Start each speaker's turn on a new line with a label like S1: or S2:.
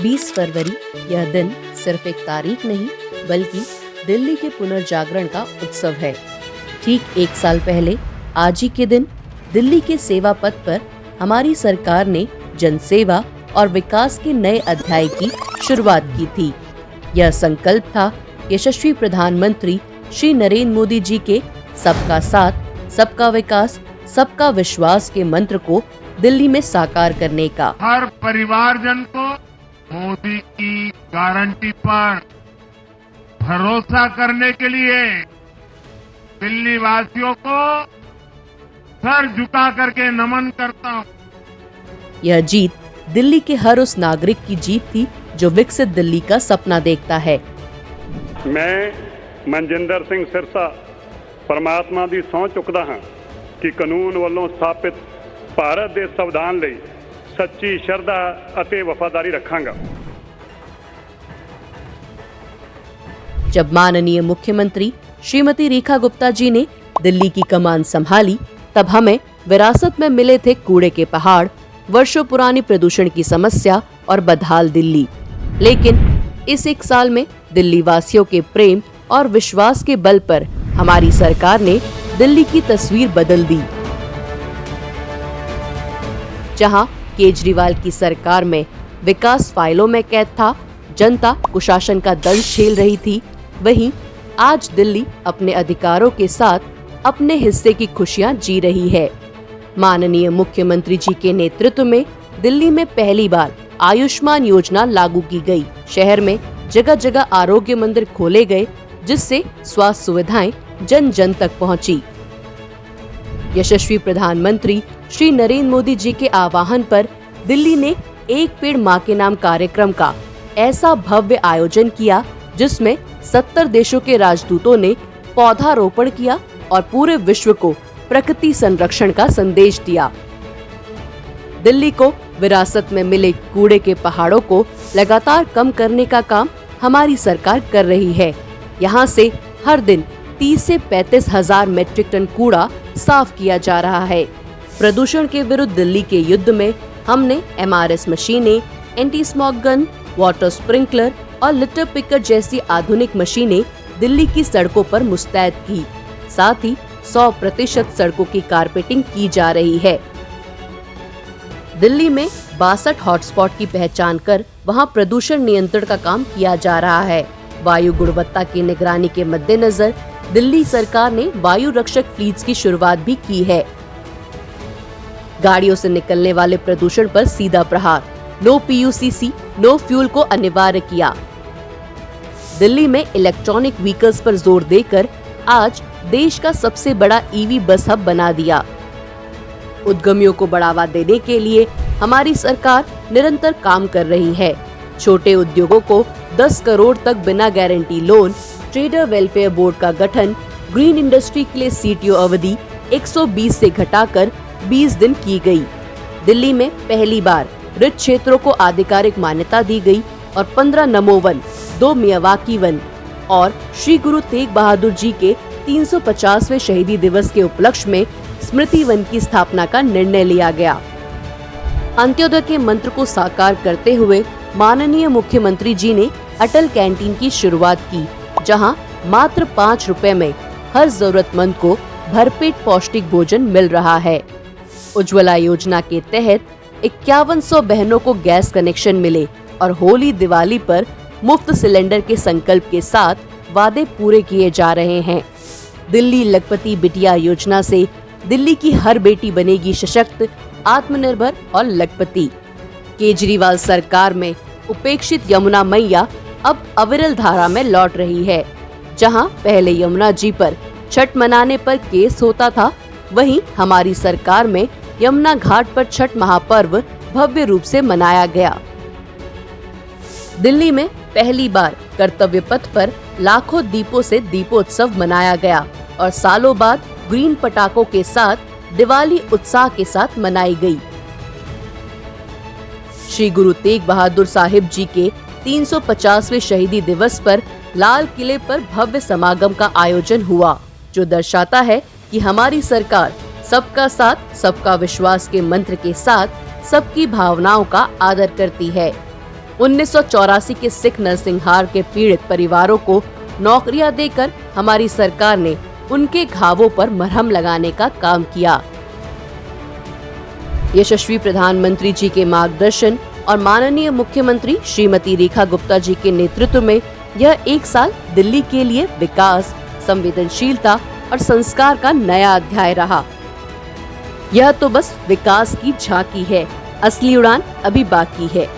S1: 20 फरवरी यह दिन सिर्फ एक तारीख नहीं बल्कि दिल्ली के पुनर्जागरण का उत्सव है। ठीक एक साल पहले आज ही के दिन दिल्ली के सेवा पथ पर हमारी सरकार ने जनसेवा और विकास के नए अध्याय की शुरुआत की थी। यह संकल्प था यशस्वी प्रधानमंत्री श्री नरेंद्र मोदी जी के सबका साथ, सबका विकास, सबका विश्वास के मंत्र को दिल्ली में साकार करने का।
S2: हर परिवारजन को मोदी की गारंटी पर भरोसा करने के लिए दिल्ली वासियों को सर झुका करके नमन करता हूं।
S1: यह जीत दिल्ली के हर उस नागरिक की जीत थी जो विकसित दिल्ली का सपना देखता है।
S3: मैं मनजिंदर सिंह सिरसा परमात्मा दी सौं चुकदा हां कि कानून वालों स्थापित भारत दे संविधान ਲਈ सच्ची श्रद्धा ਅਤੇ वफादारी रखांगा।
S1: जब माननीय मुख्यमंत्री श्रीमती रेखा गुप्ता जी ने दिल्ली की कमान संभाली तब हमें विरासत में मिले थे कूड़े के पहाड़, वर्षों पुरानी प्रदूषण की समस्या और बदहाल दिल्ली। लेकिन इस एक साल में दिल्ली वासियों के प्रेम और विश्वास के बल पर हमारी सरकार ने दिल्ली की तस्वीर बदल दी। जहां केजरीवाल की सरकार में विकास फाइलों में कैद था, जनता कुशासन का दंश झेल रही थी, वहीं आज दिल्ली अपने अधिकारों के साथ अपने हिस्से की खुशियां जी रही है। माननीय मुख्यमंत्री जी के नेतृत्व में दिल्ली में पहली बार आयुष्मान योजना लागू की गई। शहर में जगह जगह आरोग्य मंदिर खोले गए जिससे स्वास्थ्य सुविधाएं जन जन तक पहुंची। यशस्वी प्रधानमंत्री श्री नरेंद्र मोदी जी के आह्वान पर दिल्ली ने एक पेड़ मां के नाम कार्यक्रम का ऐसा भव्य आयोजन किया जिसमें 70 देशों के राजदूतों ने पौधारोपण किया और पूरे विश्व को प्रकृति संरक्षण का संदेश दिया। दिल्ली को विरासत में मिले कूड़े के पहाड़ों को लगातार कम करने का काम हमारी सरकार कर रही है। यहाँ से हर दिन 30 से 35 हजार मेट्रिक टन कूड़ा साफ किया जा रहा है। प्रदूषण के विरुद्ध दिल्ली के युद्ध में हमने MRS मशीनें, anti smog gun, water sprinkler और लिटर पिकर जैसी आधुनिक मशीनें दिल्ली की सड़कों पर मुस्तैद की। साथ ही 100% सड़कों की कारपेटिंग की जा रही है। दिल्ली में 62 हॉटस्पॉट की पहचान कर वहां प्रदूषण नियंत्रण का काम किया जा रहा है। वायु गुणवत्ता की निगरानी के मद्देनजर दिल्ली सरकार ने वायु रक्षक फ्लीट्स की शुरुआत भी की है। गाड़ियों से निकलने वाले प्रदूषण पर सीधा प्रहार, नो PUCC, नो फ्यूल को अनिवार्य किया। दिल्ली में इलेक्ट्रॉनिक व्हीकल्स पर जोर देकर आज देश का सबसे बड़ा EV बस हब बना दिया। उद्यमियों को बढ़ावा देने के लिए हमारी सरकार निरंतर काम कर रही है। छोटे उद्योगों को 10 करोड़ तक बिना guarantee loan, trader welfare board का गठन, ग्रीन इंडस्ट्री के लिए CTO अवधि 120 से घटाकर 20 दिन की गई। दिल्ली में पहली बार रिच क्षेत्रों को आधिकारिक मान्यता दी गई और 15 नमो वन, 2 मियावाकी वन और श्री गुरु तेग बहादुर जी के 350वें शहीदी दिवस के उपलक्ष्य में स्मृति वन की स्थापना का निर्णय लिया गया। अंत्योदय के मंत्र को साकार करते हुए माननीय मुख्यमंत्री जी ने अटल कैंटीन की शुरुआत की, जहां मात्र 5 रुपए में हर जरूरतमंद को भरपेट पौष्टिक भोजन मिल रहा है। उज्ज्वला योजना के तहत 5100 बहनों को गैस कनेक्शन मिले और होली दिवाली पर मुफ्त सिलेंडर के संकल्प के साथ वादे पूरे किए जा रहे हैं। दिल्ली लखपति बिटिया योजना से दिल्ली की हर बेटी बनेगी सशक्त, आत्मनिर्भर और लखपति। केजरीवाल सरकार में उपेक्षित यमुना मैया अब अविरल धारा में लौट रही है। जहां पहले यमुना जी पर छठ मनाने पर केस होता था, वहीं हमारी सरकार में यमुना घाट पर छठ महापर्व भव्य रूप से मनाया गया। दिल्ली में पहली बार कर्तव्य पथ पर लाखों दीपों से दीपोत्सव मनाया गया और सालों बाद ग्रीन पटाखों के साथ दिवाली उत्साह के साथ मनाई गई। श्री गुरु तेग बहादुर साहिब जी के 350वें शहीदी दिवस पर लाल किले पर भव्य समागम का आयोजन हुआ, जो दर्शाता है कि हमारी सरकार सबका साथ, सबका विश्वास के मंत्र के साथ सबकी भावनाओं का आदर करती है। 1984 के सिख नरसंहार के पीड़ित परिवारों को नौकरियां देकर हमारी सरकार ने उनके घावों पर मरहम लगाने का काम किया। यशस्वी प्रधानमंत्री जी के मार्गदर्शन और माननीय मुख्यमंत्री श्रीमती रेखा गुप्ता जी के नेतृत्व में यह एक साल दिल्ली के लिए विकास, संवेदनशीलता और संस्कार का नया अध्याय रहा। यह तो बस विकास की झांकी है, असली उड़ान अभी बाकी है।